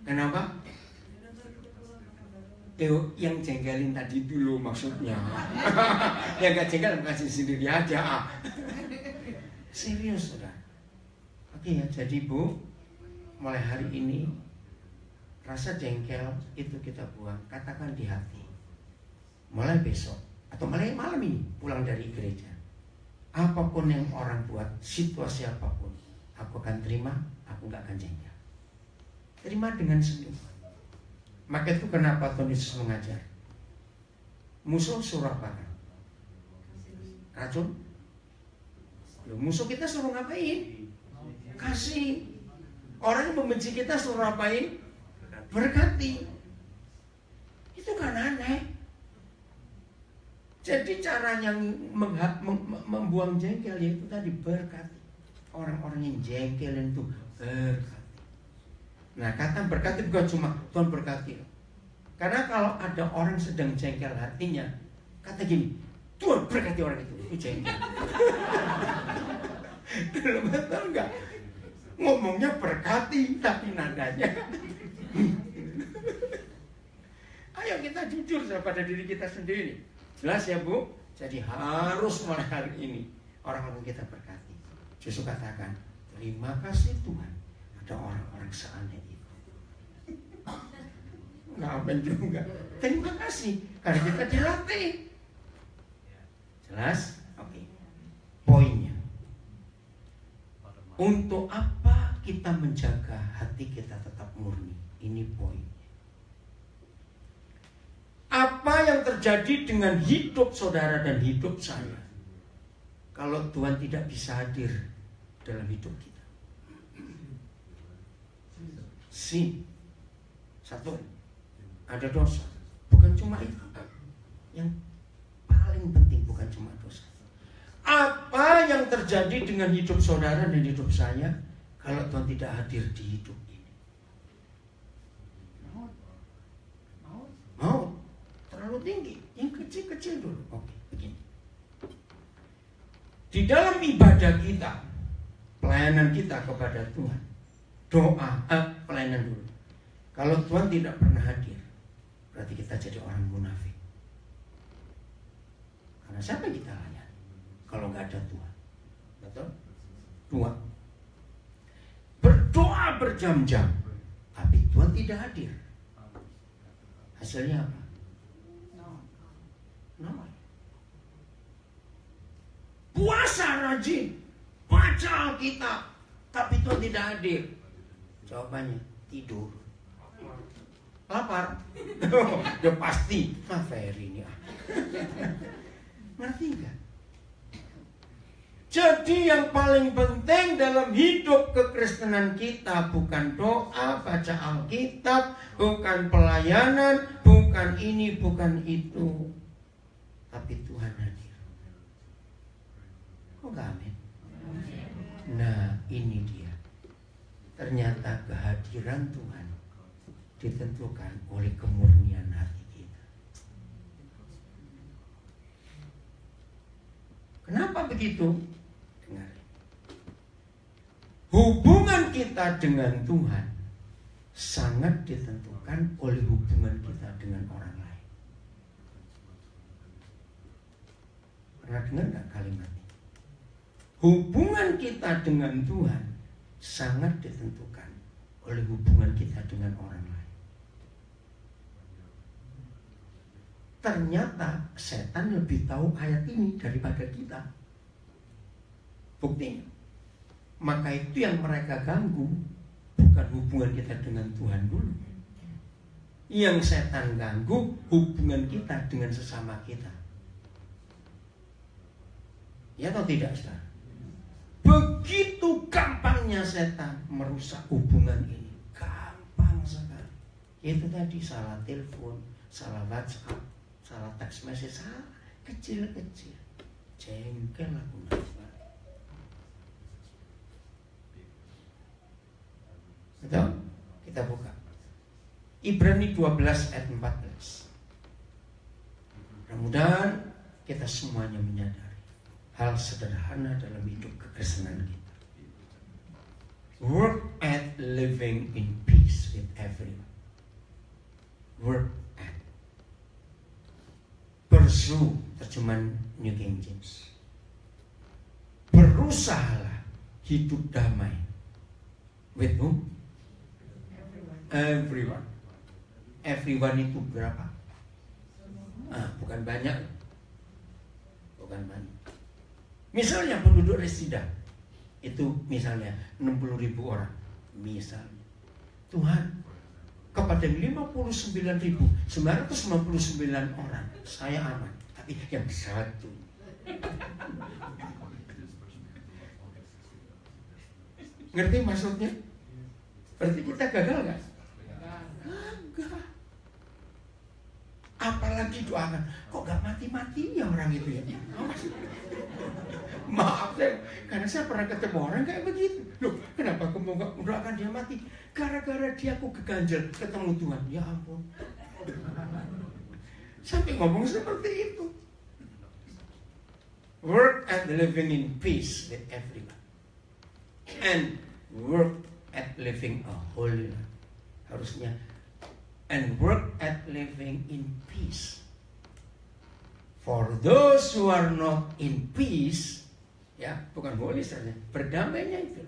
Kenapa? Yang jengkelin tadi dulu maksudnya. Yang gak jengkel kasih sendiri aja. Serius saudara. Oke ya, jadi Bu, mulai hari ini rasa jengkel itu kita buang, katakan di hati. Mulai besok atau mulai malam ini pulang dari gereja, apapun yang orang buat, situasi apapun, aku akan terima, aku gak akan jengkel. Terima dengan senyum. Maka itu kenapa Tuhan Yesus mengajar, musuh suruh apa? Racun. Musuh kita suruh ngapain? Kasih. Orang yang membenci kita suruh apain? Berkati. Itu kan aneh. Jadi caranya membuang jengkel yaitu tadi berkati. Orang-orang yang jengkel itu berkati. Nah, kata berkati bukan cuma Tuhan berkati. Karena kalau ada orang sedang jengkel hatinya, kata gini, Tuhan berkati orang itu jengkel. Betul enggak? Ngomongnya berkati tapi nadanya. Ayo kita jujur pada diri kita sendiri. Jelas ya Bu? Jadi harus mulai hari ini orang-orang kita berkati. Justru katakan, terima kasih Tuhan ada orang-orang seaneh itu. Ngapain juga? Terima kasih karena kita dilatih. Jelas? Oke. Poinnya, untuk apa kita menjaga hati kita tetap murni? Ini poinnya. Apa yang terjadi dengan hidup saudara dan hidup saya kalau Tuhan tidak bisa hadir dalam hidup kita? Sin. Satu, ada dosa. Bukan cuma itu. Yang paling penting bukan cuma dosa. Apa yang terjadi dengan hidup saudara dan hidup saya kalau Tuhan tidak hadir di hidup ini? Maut. Terlalu tinggi. Yang kecil-kecil dulu. Oke, begini. Di dalam ibadah kita, pelayanan kita kepada Tuhan, doa, pelayanan dulu. Kalau Tuhan tidak pernah hadir, berarti kita jadi orang munafik. Karena siapa yang kita layani kalau nggak ada Tuhan? Betul? Dua, berdoa berjam-jam, tapi Tuhan tidak hadir. Hasilnya apa? Nol. Puasa rajin, baca Alkitab, tapi Tuhan tidak hadir. Jawabannya tidur. Lapar. Ya pasti. Ferry ini. Ngerti gak? Jadi yang paling penting dalam hidup kekristenan kita bukan doa, baca Alkitab, bukan pelayanan, bukan ini, bukan itu, tapi Tuhan hadir. Kok gak amin? Nah ini dia. Ternyata kehadiran Tuhan ditentukan oleh kemurnian hati kita. Kenapa begitu? Dengar. Hubungan kita dengan Tuhan sangat ditentukan oleh hubungan kita dengan orang lain. Pernah dengar gak kalimat ini? Hubungan kita dengan Tuhan sangat ditentukan oleh hubungan kita dengan orang lain. Ternyata setan lebih tahu ayat ini daripada kita. Buktinya, maka itu yang mereka ganggu bukan hubungan kita dengan Tuhan dulu. Yang setan ganggu hubungan kita dengan sesama kita. Ya atau tidak, saudara? Begitu gampangnya setan merusak hubungan ini. Gampang sekali. Itu tadi salah telepon, salah WhatsApp, salah text message, kecil-kecil, jengkel aku nafas. Betul? Kita buka Ibrani 12 ayat 14. Mudah-mudahan kita semuanya menyadari hal sederhana dalam hidup kekristenan kita. Work at living in peace with everyone. Work at. Pursue, terjemahan New King James. Berusahalah hidup damai. With whom? Everyone. Everyone itu berapa? Bukan banyak. Bukan banyak. Misalnya penduduk resida itu misalnya 60.000 orang. Misalnya Tuhan kepada 59.999 orang saya aman. Tapi yang satu, ngerti maksudnya? Berarti kita gagal gak? Gagal. Apalagi doakan, kok gak mati-mati ya orang itu ya? Maaf saya, karena saya pernah ketemu orang kayak begitu. Loh, kenapa kamu gak mendoakan dia mati? Gara-gara dia aku keganjel ketemu Tuhan. Ya ampun. Sampai ngomong seperti itu. Work at living in peace with everyone. And work at living a holy life. Harusnya. And work at living in peace. For those who are not in peace, ya bukan holy saja, berdamainya itu,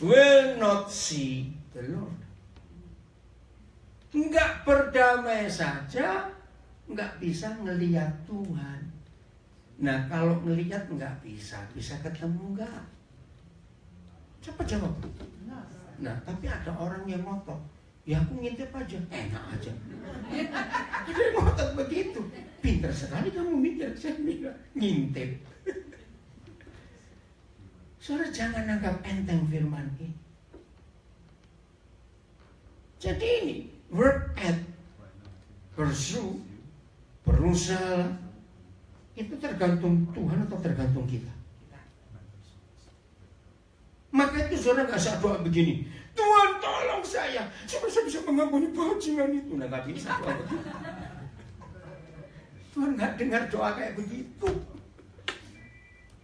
will not see the Lord. Enggak berdamai saja, enggak bisa ngelihat Tuhan. Nah kalau ngelihat enggak bisa ketemu enggak? Cepat jawab. Nah tapi ada orang yang ngotot. Ya aku ngintip aja, enak aja. Ada yang ngotot begitu. Pintar sekali kamu mikir, saya bilang ngintip. Saudara jangan anggap enteng firman ini. Jadi ini work at, pursue, berusaha, itu tergantung Tuhan atau tergantung kita. Maka itu saudara gak usah doa begini, Tuhan tolong saya supaya saya bisa mengampuni bajingan itu. Nah gak bisa doa begitu. Tuhan gak dengar doa kayak begitu.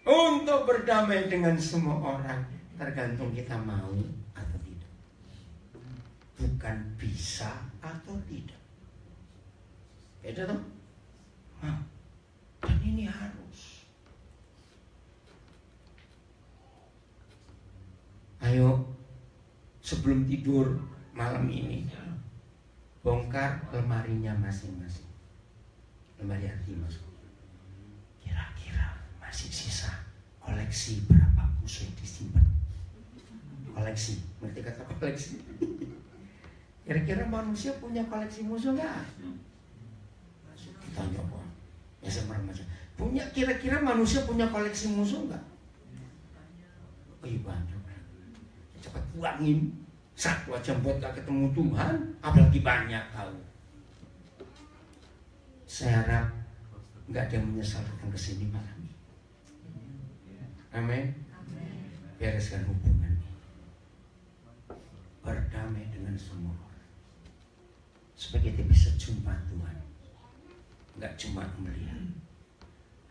Untuk berdamai dengan semua orang tergantung kita mau atau tidak. Bukan bisa atau tidak. Beda toh? Nah, dan ini harus. Ayo sebelum tidur malam ini bongkar lemarinya masing-masing. Lemari hati masuk. Kira-kira masih sisa koleksi berapa musuh yang disimpan? Koleksi, ngerti kata koleksi? Kira-kira manusia punya koleksi musuh nggak? Kita nyoba. Ya sama remaja. Punya kira-kira manusia punya koleksi musuh nggak? Oh iya banyak. Cepat buangin. Satu aja buat gak ketemu Tuhan, apalagi banyak tahu. Saya harap nggak ada yang menyesal datang ke sini malam ini. Amin. Bereskan hubungan ini. Berdamai dengan semua orang. Supaya kita bisa jumpa Tuhan. Nggak cuma melihat.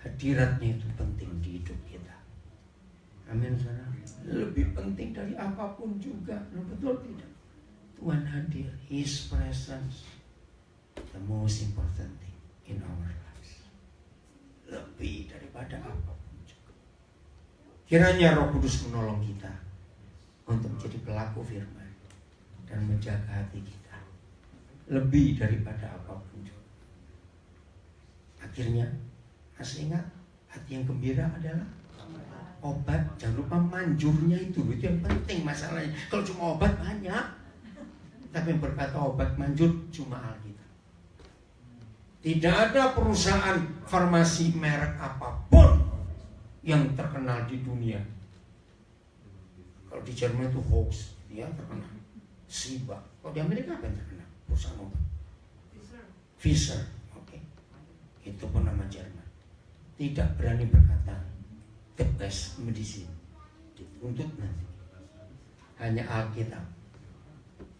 Hadiratnya itu penting di hidup kita. Amin, saudara. Lebih penting dari apapun juga. Betul tidak? Tuhan hadir. His presence. The most important thing in our lives. Lebih daripada apapun juga. Kiranya Roh Kudus menolong kita untuk menjadi pelaku firman dan menjaga hati kita lebih daripada apapun juga. Akhirnya, masih ingat hati yang gembira adalah obat. Jangan lupa manjurnya itu yang penting masalahnya. Kalau cuma obat banyak, tapi yang berkata obat manjur cuma Alkitab. Tidak ada perusahaan farmasi merek apapun yang terkenal di dunia. Kalau di Jerman itu Hoax, ya terkenal. Siba. Kalau di Amerika apa yang terkenal? Perusahaan obat. Pfizer. Oke. itu pun nama Jerman, tidak berani berkata the best medicine, dituntut nanti. Hanya Alkitab,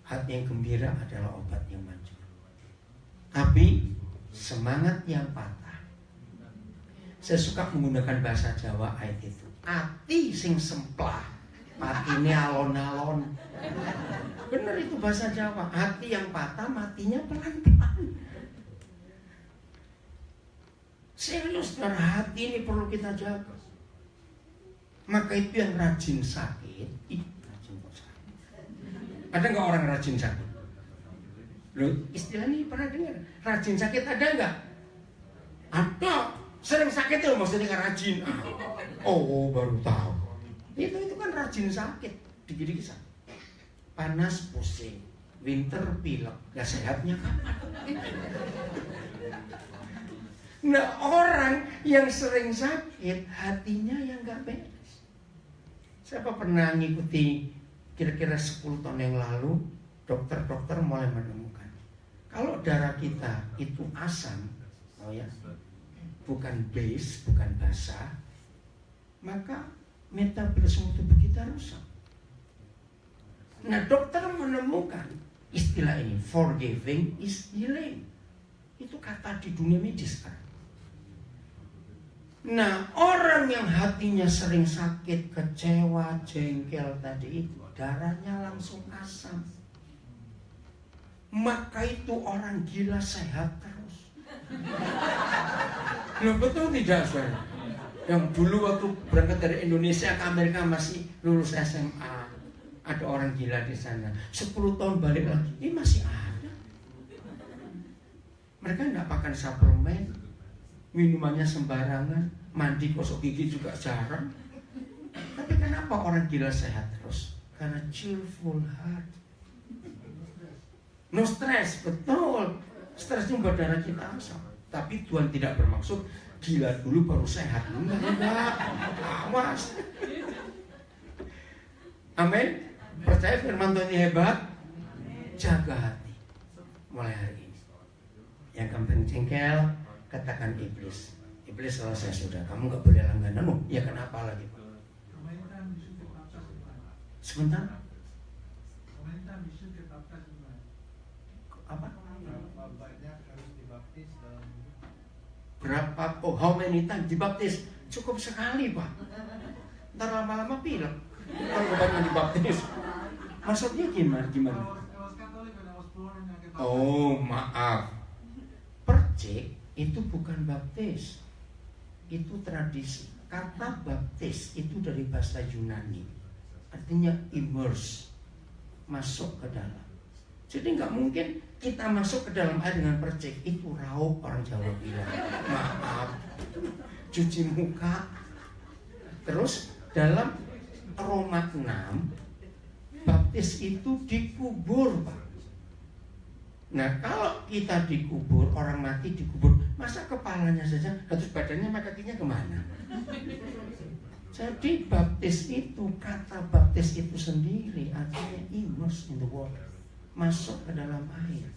hati yang gembira adalah obat yang manjur. Tapi semangat yang patah, saya suka menggunakan bahasa Jawa ayat itu, ati sing semplah, matine alon-alon. Benar itu bahasa Jawa, hati yang patah matinya pelan-pelan. Serius, dan hati ini perlu kita jaga. Maka itu yang rajin sakit, rajin kok sakit. Ada nggak orang rajin sakit? Loh, istilah ini pernah dengar? Rajin sakit ada nggak? Ada. Sering sakit itu maksudnya nggak rajin. Oh, baru tahu. Itu kan rajin sakit, dikit-dikit sakit. Panas pusing, winter pilek, ya sehatnya kapan? Nah, orang yang sering sakit hatinya yang nggak beres. Siapa pernah ngikuti kira-kira 10 tahun yang lalu, dokter-dokter mulai menemukan kalau darah kita itu asam, oh ya, bukan base, bukan basa, maka metabolisme tubuh kita rusak. Nah, dokter menemukan istilah ini, forgiving is healing. Itu kata di dunia medis kan. Nah, orang yang hatinya sering sakit, kecewa, jengkel tadi itu, darahnya langsung asam. Maka itu orang gila sehat terus. Loh, betul tidak, saudara? Yang dulu waktu berangkat dari Indonesia ke Amerika masih lulus SMA, ada orang gila di sana. 10 tahun balik lagi, ini masih ada. Mereka tidak makan suplemen, minumannya sembarangan, mandi gosok gigi juga jarang. Tapi kenapa orang gila sehat terus? Karena cheerful heart, no stress. Betul, stres itu membuat darah kita asam. Tapi Tuhan tidak bermaksud gila dulu baru sehat. Enggak, awas. Amin. Percaya firman Tuhan ini hebat. Jaga hati mulai hari ini. Yang gampang jengkel, katakan iblis. Iblis, selesai sudah, kamu gak boleh langganan. Oh, ya kenapa lagi? Sebentar. Apa? Berapa? Oh, how many times dibaptis? Cukup sekali, Pak. Ntar lama-lama pilek kalau banyak dibaptis. Maksudnya gimana? Oh, maaf. Percik itu bukan baptis, itu tradisi. Kata baptis itu dari bahasa Yunani, artinya immerse, masuk ke dalam. Jadi nggak mungkin kita masuk ke dalam air dengan percik. Itu raup, orang Jawa bilang. Maaf, cuci muka. Terus dalam Roma 6, baptis itu dikubur, Pak. Nah, kalau kita dikubur, orang mati dikubur, masa kepalanya saja, terus badannya, maka kakinya kemana? Jadi baptis itu, kata baptis itu sendiri artinya immerse in the water, masuk ke dalam air.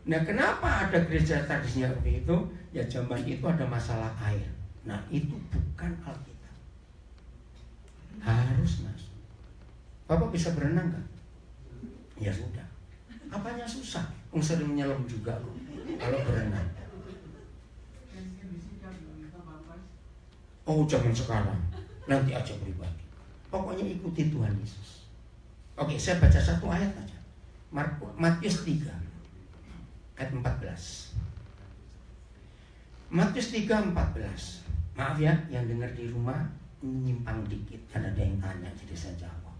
Nah, kenapa ada gereja tradisinya seperti itu? Ya zaman itu ada masalah air. Nah, itu bukan Alkitab. Harus masuk. Bapak bisa berenang kan? Ya sudah. Apanya susah? Sering menyelam juga loh kalau berenang. Oh, jangan sekarang. Nanti aja pribadi. Pokoknya ikuti Tuhan Yesus. Oke, saya baca satu ayat aja. Matius 3 ayat 14. Matius 3:14. Maaf ya, yang dengar di rumah menyimpang dikit karena ada yang tanya, jadi saya jawab.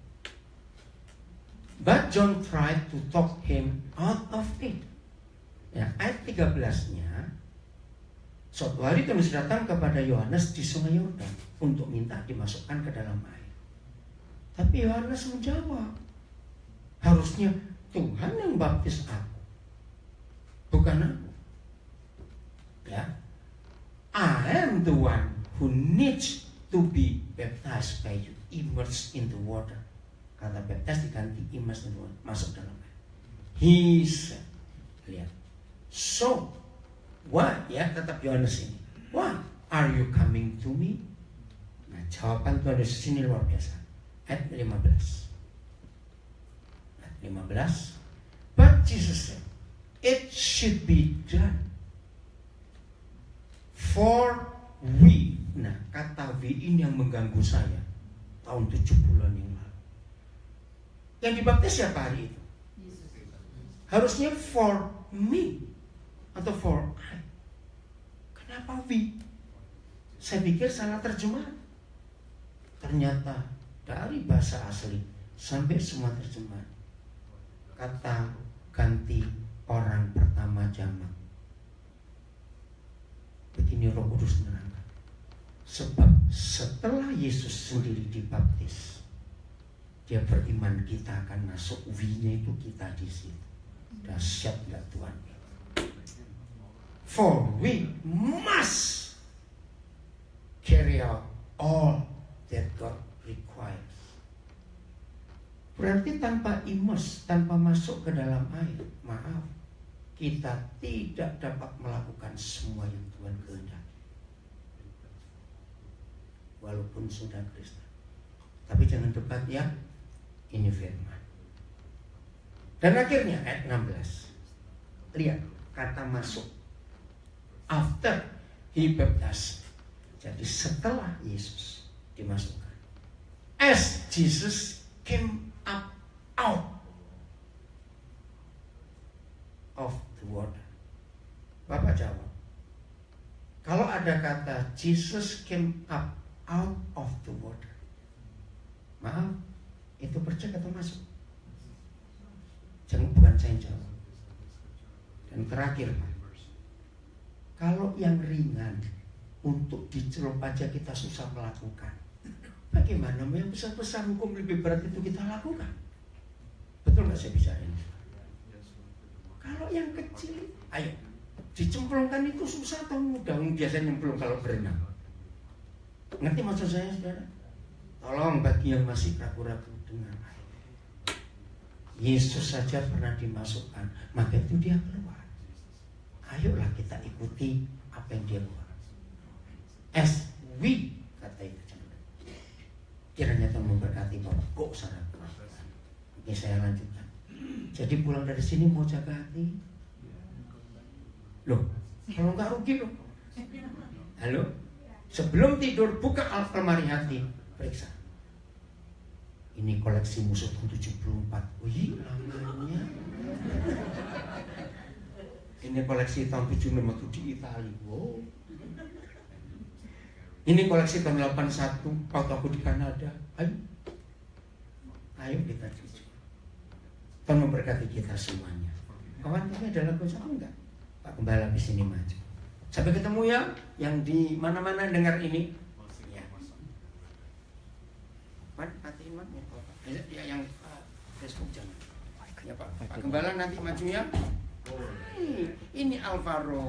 But John tried to talk him out of it. Ya, ayat 13-nya, suatu hari Tuhan Yesus datang kepada Yohanes di sungai Yordan untuk minta dimasukkan ke dalam air. Tapi Yohanes menjawab, harusnya Tuhan yang baptis aku, bukan aku. Ya, I am the one who needs to be baptized by you, immersed in the water. Kata baptize diganti immersed in the water, masuk dalam air. He said, lihat, so Why? Ya, tetap Yohanes ini. Why are you coming to me? Nah, jawaban Tuhan Yesus ini luar biasa. Ayat 15. Ayat 15. But Jesus said, it should be done. For we. Nah, kata we ini yang mengganggu saya tahun 70-an yang lalu. Yang dibaptis siapa hari itu? Harusnya for me atau for I. Kenapa we? Saya pikir salah terjemahan. Ternyata dari bahasa asli sampai semua terjemahan, kata ganti orang pertama jamak. Begini Roh Kudus menerangkan. Sebab setelah Yesus sendiri dibaptis, dia beriman kita akan masuk. We-nya itu kita di situ. Dahsyat nggak Tuhan? For we must carry out all that God requires. Berarti tanpa immerse, tanpa masuk ke dalam air, maaf, kita tidak dapat melakukan semua yang Tuhan kehendaki. Walaupun sudah Kristen. Tapi jangan debat ya, ini firman. Dan akhirnya ayat 16. Lihat kata masuk. After he baptized. Jadi setelah Yesus dimasukkan. As Jesus came up out of the water. Bapak jawab. Kalau ada kata Jesus came up out of the water, maaf, itu percek atau masuk? Jangan, bukan saya yang jawab. Dan terakhir, kalau yang ringan untuk dicelup aja kita susah melakukan, bagaimana yang besar-besar hukum lebih berat itu kita lakukan? Betul nggak saya bicara ini? Kalau yang kecil, ayo dicemplungkan itu susah atau mudah? Biasanya nyemplung kalau berenang. Ngerti maksud saya, saudara? Tolong bagi yang masih ragu-ragu dengar. Yesus saja pernah dimasukkan, maka itu dia keluar. Ayolah kita ikuti apa yang dia buat. As we, kata itu. Kiranya Tuhan memberkati Bapak. Kok salah? Oke, saya lanjutkan. Jadi pulang dari sini mau jaga hati. Loh, kalau nggak rugi loh. Halo? Sebelum tidur buka almari hati, periksa. Ini koleksi musuh tahun 74. Wih, namanya. Ini koleksi tahun 75 itu di Italia. Wow. Ini koleksi tahun 81, waktu aku di Kanada. Ayo kita jujur. Tuhan memberkati kita semuanya. Kawan, ini adalah lagu enggak? Pak Gembala di sini maju. Sampai ketemu ya, yang di mana-mana dengar ini. Ya. Matiin ya, yang Facebook jangan. Ya Pak Gembala nanti maju ya. Ini Alvaro.